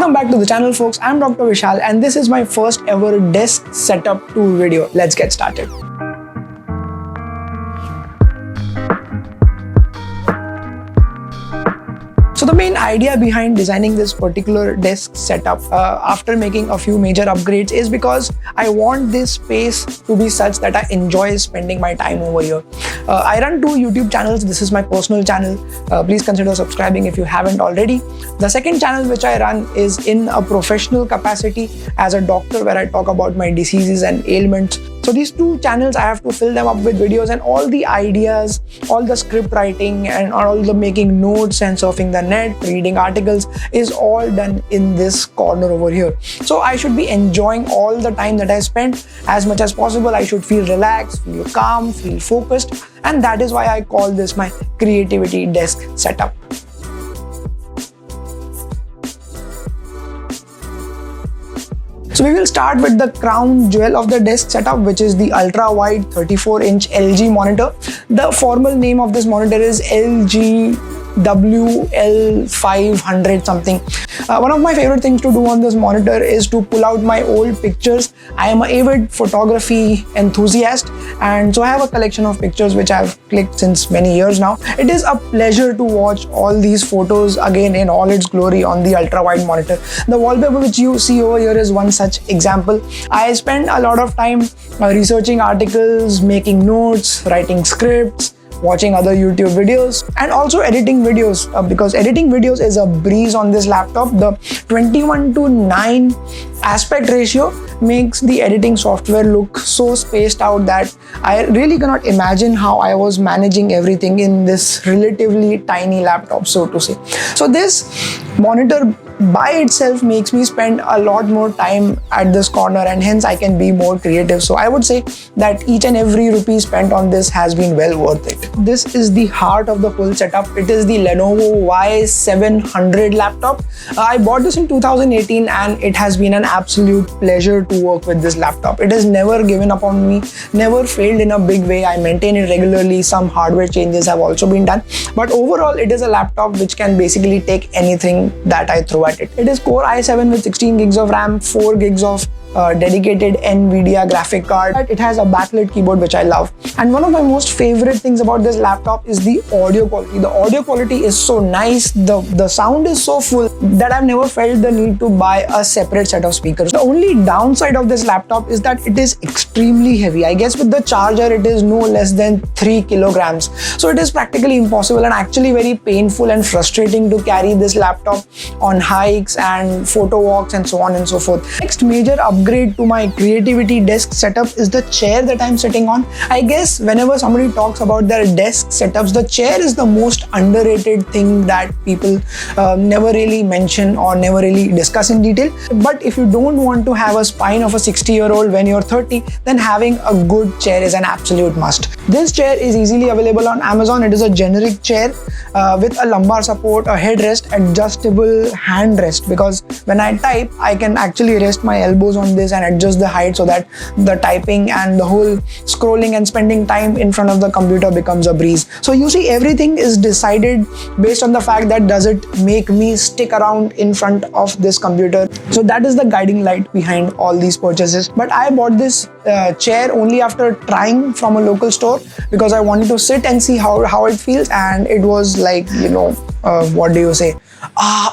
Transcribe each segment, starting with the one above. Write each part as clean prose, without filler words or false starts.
Welcome back to the channel, folks. I'm Dr. Vishal and this is my first ever desk setup tour video. Let's get started. So the main idea behind designing this particular desk setup after making a few major upgrades is because I want this space to be such that I enjoy spending my time over here. I run two YouTube channels. This is my personal channel. Please consider subscribing if you haven't already. The second channel which I run is in a professional capacity as a doctor, where I talk about my diseases and ailments. So these two channels, I have to fill them up with videos, and all the ideas, all the script writing and all the making notes and surfing the net, reading articles is all done in this corner over here. So I should be enjoying all the time that I spend as much as possible. I should feel relaxed, feel calm, feel focused, and that is why I call this my creativity desk setup. So we will start with the crown jewel of the desk setup, which is the ultra-wide 34-inch LG monitor. The formal name of this monitor is LG WL500 something. One of my favorite things to do on this monitor is to pull out my old pictures. I am an avid photography enthusiast, and so I have a collection of pictures which I've clicked since many years now. It is a pleasure to watch all these photos again in all its glory on the ultra-wide monitor. The wallpaper which you see over here is one such example. I spend a lot of time researching articles, making notes, writing scripts, watching other YouTube videos, and also editing videos because editing videos is a breeze on this laptop. The 21:9 aspect ratio makes the editing software look so spaced out that I really cannot imagine how I was managing everything in this relatively tiny laptop, so to say. So this monitor by itself makes me spend a lot more time at this corner, and hence I can be more creative. So I would say that each and every rupee spent on this has been well worth it. This is the heart of the whole setup. It is the Lenovo Y700 laptop. I bought this in 2018 and it has been an absolute pleasure to work with this laptop. It has never given up on me, never failed in a big way. I maintain it regularly. Some hardware changes have also been done, but overall it is a laptop which can basically take anything that I throw at it. It is Core i7 with 16 gigs of RAM, 4 gigs of dedicated NVIDIA graphic card. It has a backlit keyboard which I love, and one of my most favorite things about this laptop is the audio quality. The audio quality is so nice, the sound is so full that I've never felt the need to buy a separate set of speakers. The only downside of this laptop is that it is extremely heavy. I guess with the charger it is no less than 3 kilograms, so it is practically impossible and actually very painful and frustrating to carry this laptop on hikes and photo walks and so on and so forth. Next major upgrade to my creativity desk setup is the chair that I'm sitting on. I guess whenever somebody talks about their desk setups, the chair is the most underrated thing that people never really mention or never really discuss in detail. But if you don't want to have a spine of a 60-year-old when you're 30, then having a good chair is an absolute must. This chair is easily available on Amazon. It is a generic chair with a lumbar support, a headrest, adjustable hand rest, because when I type I can actually rest my elbows on this and adjust the height so that the typing and the whole scrolling and spending time in front of the computer becomes a breeze. So you see, everything is decided based on the fact that does it make me stick around in front of this computer. So that is the guiding light behind all these purchases. But I bought this chair only after trying from a local store because I wanted to sit and see how it feels, and it was like, what do you say,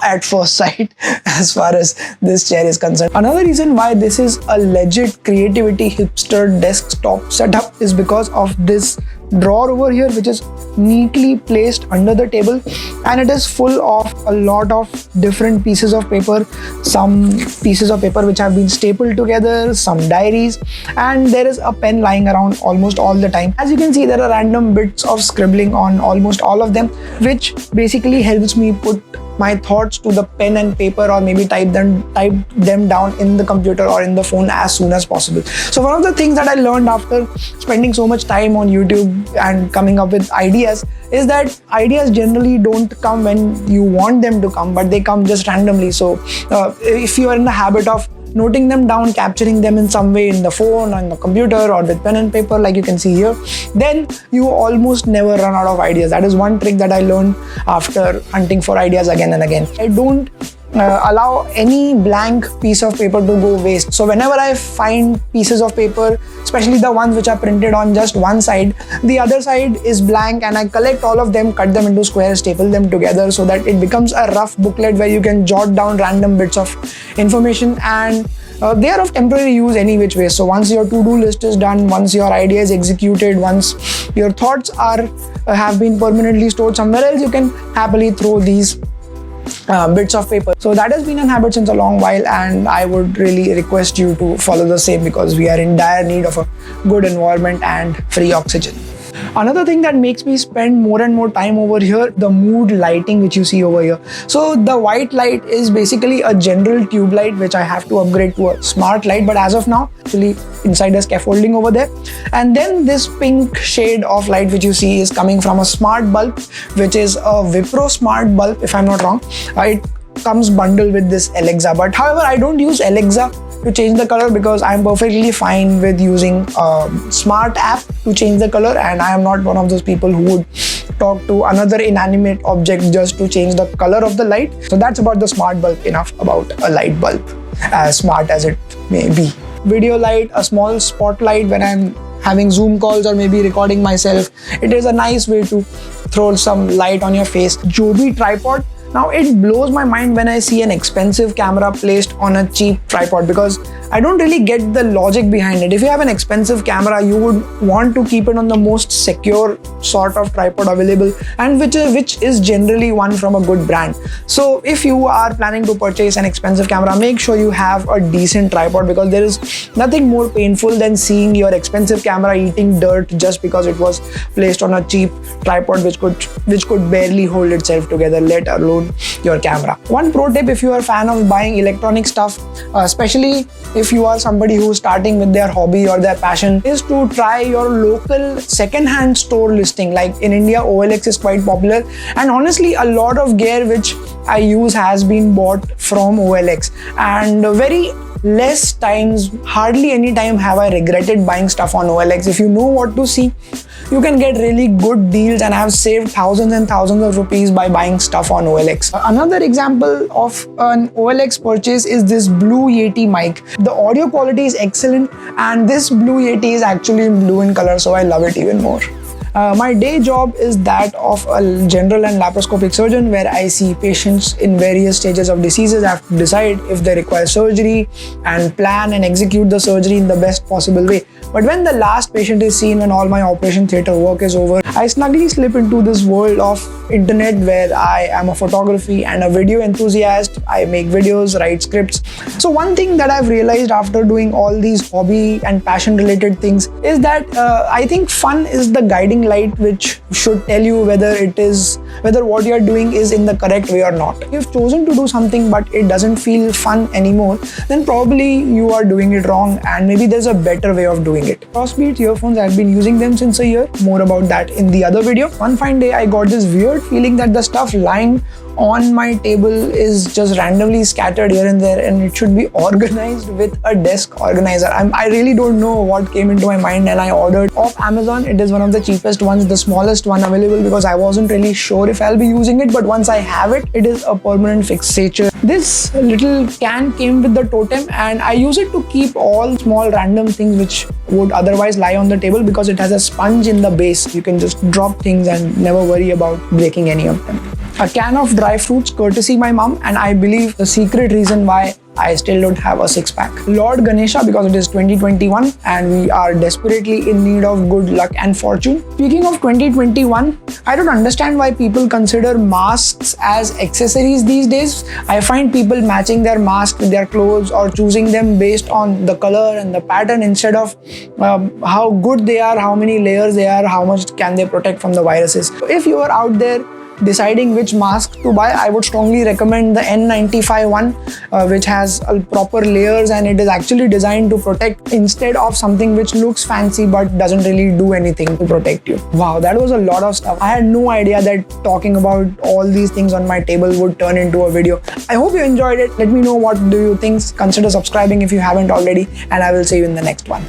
at first sight as far as this chair is concerned. Another reason why this is a legit creativity hipster desktop setup is because of this drawer over here, which is neatly placed under the table, and it is full of a lot of different pieces of paper. Some pieces of paper which have been stapled together, some diaries, and there is a pen lying around almost all the time. As you can see, there are random bits of scribbling on almost all of them, which basically helps me put my thoughts to the pen and paper, or maybe type them down in the computer or in the phone as soon as possible. So one of the things that I learned after spending so much time on YouTube and coming up with ideas is that ideas generally don't come when you want them to come, but they come just randomly. So if you are in the habit of noting them down, capturing them in some way in the phone, on the computer, or with pen and paper like you can see here, then you almost never run out of ideas. That is one trick that I learned after hunting for ideas again and again. I don't allow any blank piece of paper to go waste. So whenever I find pieces of paper, especially the ones which are printed on just one side, the other side is blank, and I collect all of them, cut them into squares, staple them together so that it becomes a rough booklet where you can jot down random bits of information, and they are of temporary use any which way. So once your to-do list is done, once your idea is executed, once your thoughts are have been permanently stored somewhere else, you can happily throw these bits of paper. So that has been a habit since a long while, and I would really request you to follow the same because we are in dire need of a good environment and free oxygen. Another thing that makes me spend more and more time over here, the mood lighting which you see over here. So the white light is basically a general tube light which I have to upgrade to a smart light, but as of now actually inside a scaffolding over there. And then this pink shade of light which you see is coming from a smart bulb, which is a Wipro smart bulb if I'm not wrong. It comes bundled with this Alexa, but however I don't use Alexa to change the color because I'm perfectly fine with using a smart app to change the color, and I am not one of those people who would talk to another inanimate object just to change the color of the light. So that's about the smart bulb. Enough about a light bulb, as smart as it may be. Video light, a small spotlight when I'm having Zoom calls or maybe recording myself. It is a nice way to throw some light on your face. Joby tripod. Now it blows my mind when I see an expensive camera placed on a cheap tripod because I don't really get the logic behind it. If you have an expensive camera, you would want to keep it on the most secure sort of tripod available, and which is generally one from a good brand. So if you are planning to purchase an expensive camera, make sure you have a decent tripod because there is nothing more painful than seeing your expensive camera eating dirt just because it was placed on a cheap tripod which could barely hold itself together, let alone your camera. One pro tip if you are a fan of buying electronic stuff, especially if you are somebody who's starting with their hobby or their passion, is to try your local second-hand store listing. Like in India, OLX is quite popular, and honestly a lot of gear which I use has been bought from OLX, and very less times, hardly any time have I regretted buying stuff on OLX. If you know what to see, you can get really good deals, and I have saved thousands and thousands of rupees by buying stuff on OLX. Another example of an OLX purchase is this Blue Yeti mic. The audio quality is excellent, and this Blue Yeti is actually blue in color, so I love it even more. My day job is that of a general and laparoscopic surgeon, where I see patients in various stages of diseases. I have to decide if they require surgery and plan and execute the surgery in the best possible way. But when the last patient is seen, when all my operation theatre work is over, I snugly slip into this world of internet where I am a photography and a video enthusiast. I make videos, write scripts. So one thing that I've realized after doing all these hobby and passion related things is that I think fun is the guiding light which should tell you whether what you're doing is in the correct way or not. If you've chosen to do something but it doesn't feel fun anymore, then probably you are doing it wrong, and maybe there's a better way of doing it. Crossbeat earphones, I've been using them since a year. More about that in the other video. One fine day I got this weird feeling that the stuff lying on my table is just randomly scattered here and there, and it should be organized with a desk organizer. I really don't know what came into my mind, and I ordered off Amazon. It is one of the cheapest ones, the smallest one available, because I wasn't really sure if I'll be using it, but once I have it, it is a permanent fixature. This little can came with the totem, and I use it to keep all small random things which would otherwise lie on the table because it has a sponge in the base. You can just drop things and never worry about breaking any of them. A can of dry fruits courtesy my mom, and I believe the secret reason why I still don't have a six-pack. Lord Ganesha, because it is 2021 and we are desperately in need of good luck and fortune. Speaking of 2021, I don't understand why people consider masks as accessories these days. I find people matching their mask with their clothes or choosing them based on the color and the pattern instead of how good they are, how many layers they are, how much can they protect from the viruses. So if you are out there deciding which mask to buy, I would strongly recommend the N95 one, which has proper layers and it is actually designed to protect instead of something which looks fancy but doesn't really do anything to protect you. Wow, that was a lot of stuff. I had no idea that talking about all these things on my table would turn into a video. I hope you enjoyed it. Let me know what do you think. Consider subscribing if you haven't already, and I will see you in the next one.